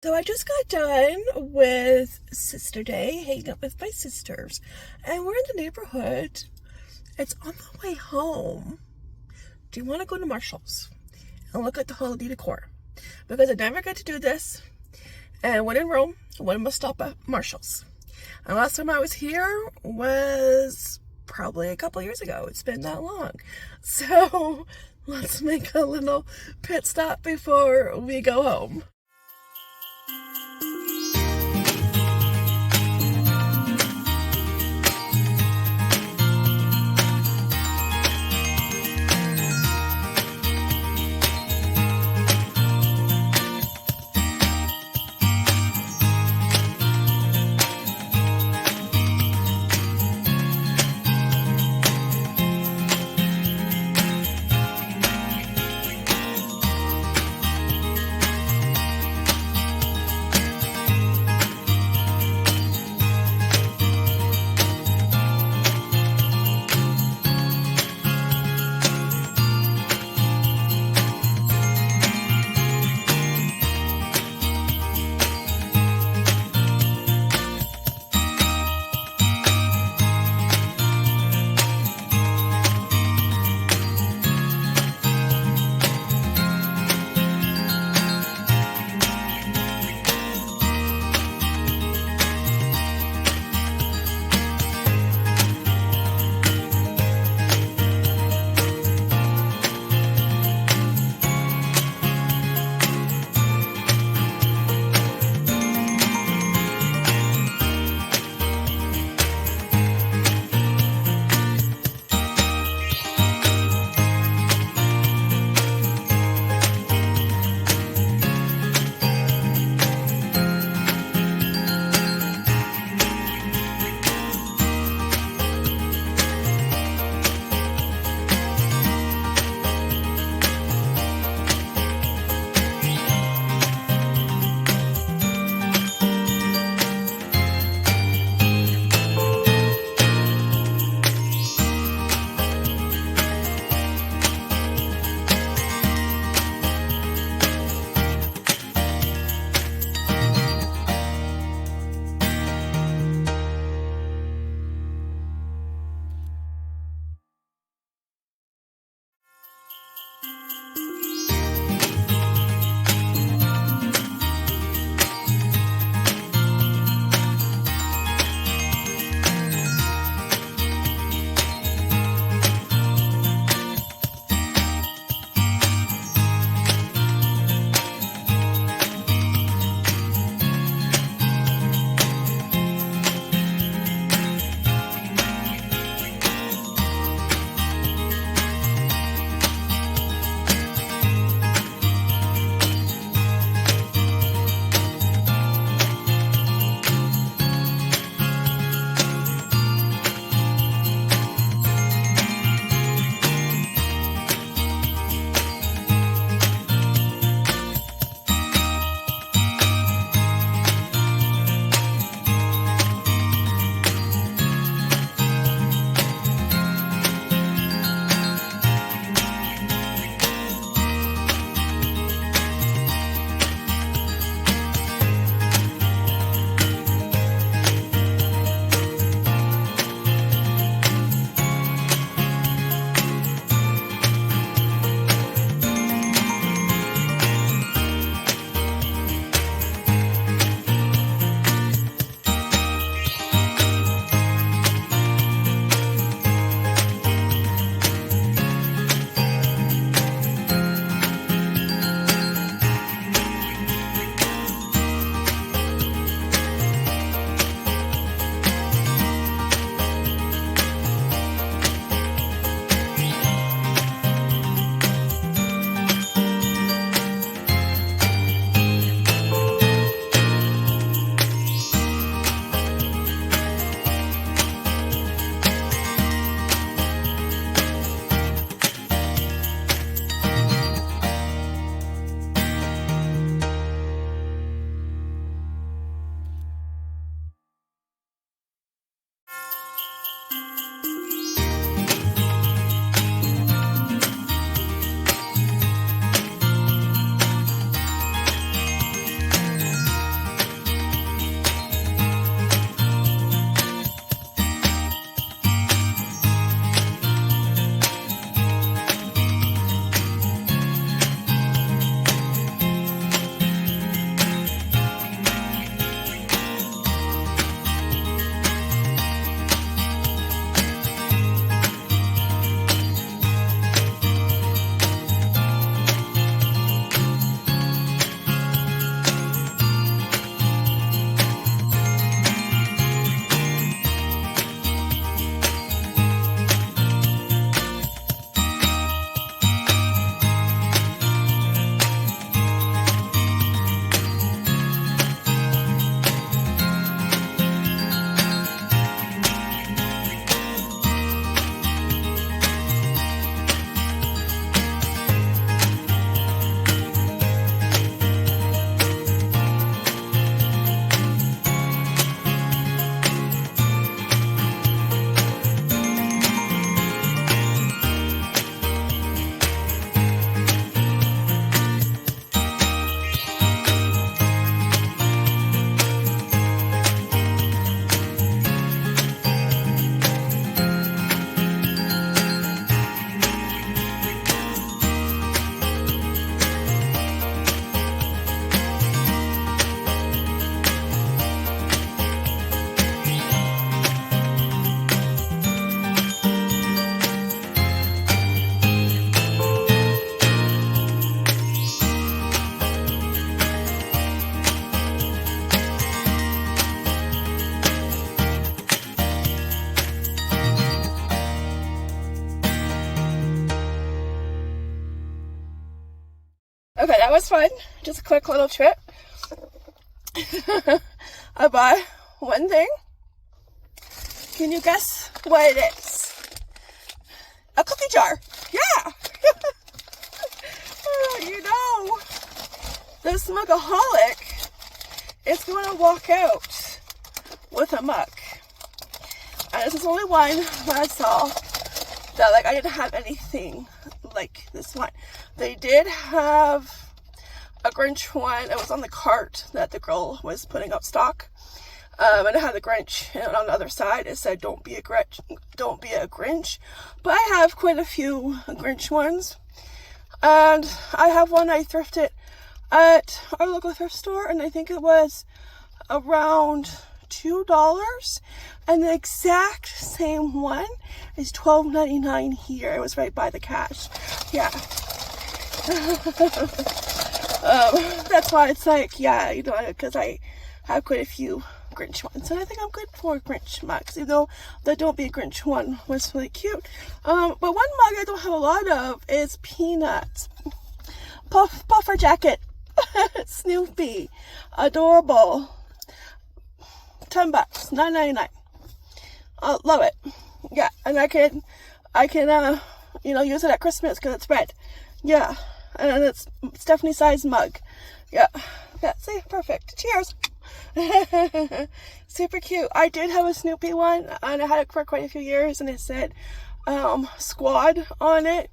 So I just got done with Sister Day, hanging out with my sisters, and we're in the neighborhood. It's on the way home. Do you want to go to Marshall's and look at the holiday decor? Because I never get to do this, and when in Rome, one must stop at Marshall's. And last time I was here was probably a couple years ago. It's been that long. So let's make a little pit stop before we go home. it was fun. Just a quick little trip. I bought one thing. Can you guess what it is? A cookie jar. Yeah. You know, this mugaholic is going to walk out with a mug. And this is only one that I saw that, like, I didn't have anything like this one. They did have a Grinch one. It was on the cart that the girl was putting up stock. And it had the Grinch, and on the other side it said, "Don't be a Grinch, don't be a Grinch." But I have quite a few Grinch ones. And I have one I thrifted at our local thrift store, and I think it was around $2. And the exact same one is $12.99 here. It was right by the cash. Yeah. That's why it's like, yeah, you know, because I have quite a few Grinch ones, and I think I'm good for Grinch mugs, even though the Don't Be a Grinch one was really cute. But one mug I don't have a lot of is Peanuts puffer jacket. Snoopy, adorable. $10, $9.99. Love it. Yeah, and I can you know, use it at Christmas because it's red. Yeah, and it's Stephanie size mug. Yeah, see, perfect. Cheers. Super cute. I did have a Snoopy one, and I had it for quite a few years, and it said Squad on it,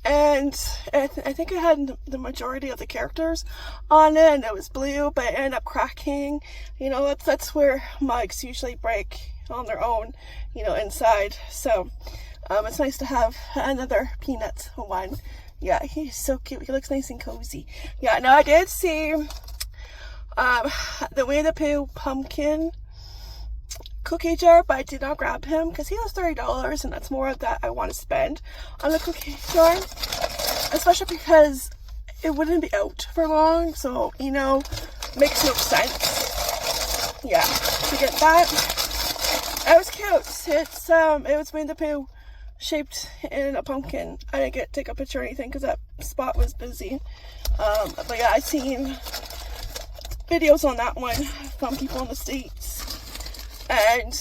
and I think it had the majority of the characters on it, and it was blue, but it ended up cracking. You know, that's where mugs usually break on their own, you know, inside. So it's nice to have another Peanuts one. Yeah, he's so cute. He looks nice and cozy. Yeah, now I did see the Winnie the Pooh pumpkin cookie jar, but I did not grab him because he was $30, and that's more that I want to spend on the cookie jar, especially because it wouldn't be out for long. So, you know, makes no sense. Yeah, to get that. It was cute. It was Winnie the Pooh shaped in a pumpkin. I didn't get to take a picture or anything because that spot was busy. But yeah, I seen videos on that one from people in the States, and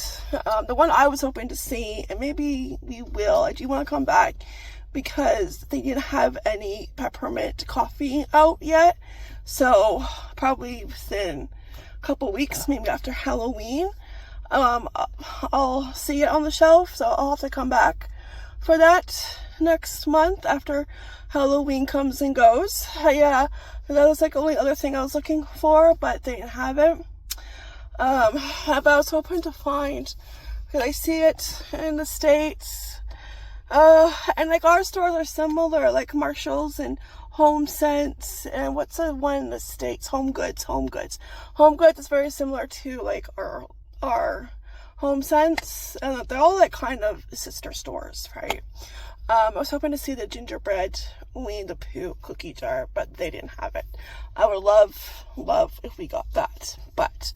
the one I was hoping to see, and maybe we will, I do want to come back because they didn't have any peppermint coffee out yet, so probably within a couple weeks, maybe after Halloween, I'll see it on the shelf, so I'll have to come back for that next month after Halloween comes and goes. Yeah, that was like the only other thing I was looking for, but they didn't have it. But I was hoping to find, because I see it in the States, and like our stores are similar, like Marshall's and Home Sense, and what's the one in the States? Home Goods is very similar to like our Home Sense, and they're all like kind of sister stores, right? I was hoping to see the gingerbread Winnie the Pooh cookie jar, but they didn't have it. I would love if we got that, but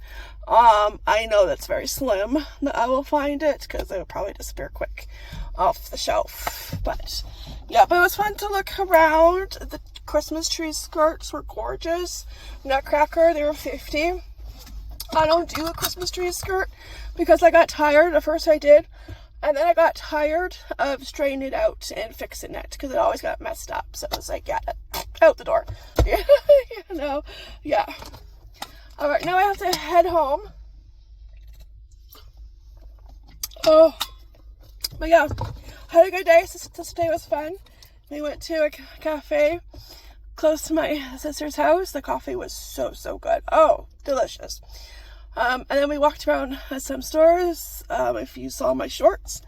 I know that's very slim that I will find it because it will probably disappear quick off the shelf. But yeah, but it was fun to look around. The Christmas tree skirts were gorgeous. Nutcracker, they were $50. I don't do a Christmas tree skirt because I got tired. At first I did, and then I got tired of straightening it out and fixing it because it always got messed up. So I was like, yeah, out the door. Yeah, you know, yeah. All right, now I have to head home. Oh, but yeah, had a good day. This day was fun. We went to a cafe close to my sister's house. The coffee was so good. Oh, delicious. And then we walked around some stores. If you saw my shorts,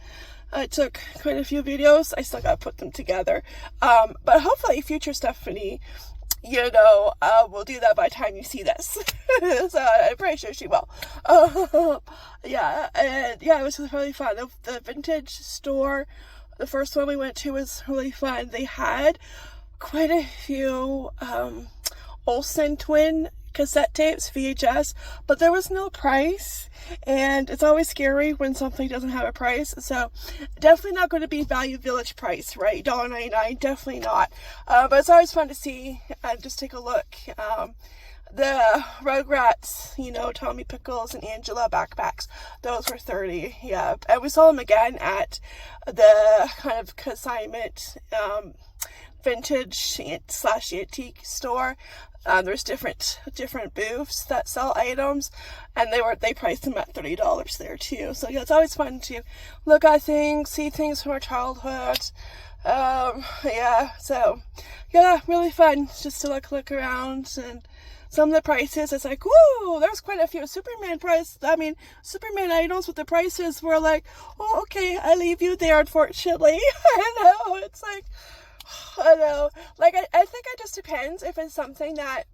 I took quite a few videos. I still gotta put them together. But hopefully future Stephanie, you know, will do that by the time you see this. So I'm pretty sure she will. Yeah, and yeah, it was really fun. The vintage store, the first one we went to, was really fun. They had quite a few Olsen twin cassette tapes, VHS, but there was no price, and it's always scary when something doesn't have a price. So definitely not going to be Value Village price, right? $1.99, definitely not. But it's always fun to see and just take a look. The Rugrats, you know, Tommy Pickles and Angela backpacks, those were $30. Yeah, and we saw them again at the kind of consignment vintage / antique store. There's different booths that sell items, and they priced them at $30 there too. So yeah, it's always fun to look at things, see things from our childhood. Yeah, so yeah, really fun just to look around. And some of the prices, it's like, whoa, there's quite a few Superman items, but the prices were like, oh, okay, I leave you there, unfortunately. I know, it's like, I know, like, I think it just depends if it's something that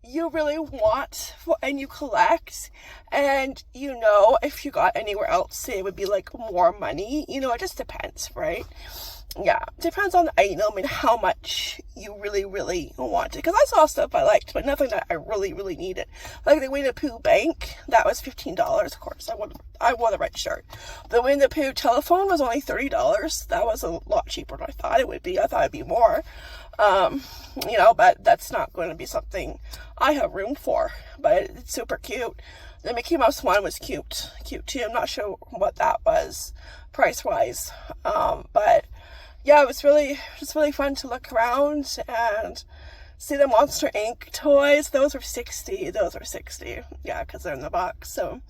you really want and you collect, and you know, if you got anywhere else, it would be like more money, you know, it just depends, right? Yeah, depends on the item and how much you really want it. Because I saw stuff I liked, but nothing that I really needed. Like the Winnie the Pooh bank, that was $15. Of course, I wore the red shirt. The Winnie the Pooh telephone was only $30. That was a lot cheaper than I thought it would be. I thought it'd be more. You know, but that's not going to be something I have room for. But it's super cute. The Mickey Mouse one was cute too. I'm not sure what that was price wise. But yeah, it was just really fun to look around and see the Monster Inc. toys. Those were $60. Yeah, because they're in the box. So,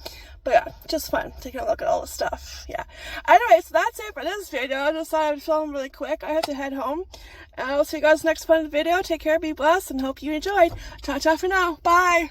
but yeah, just fun taking a look at all the stuff. Yeah. Anyway, so that's it for this video. I just thought I'd film really quick. I have to head home. And I'll see you guys next fun video. Take care, be blessed, and hope you enjoyed. Ta-ta for now. Bye.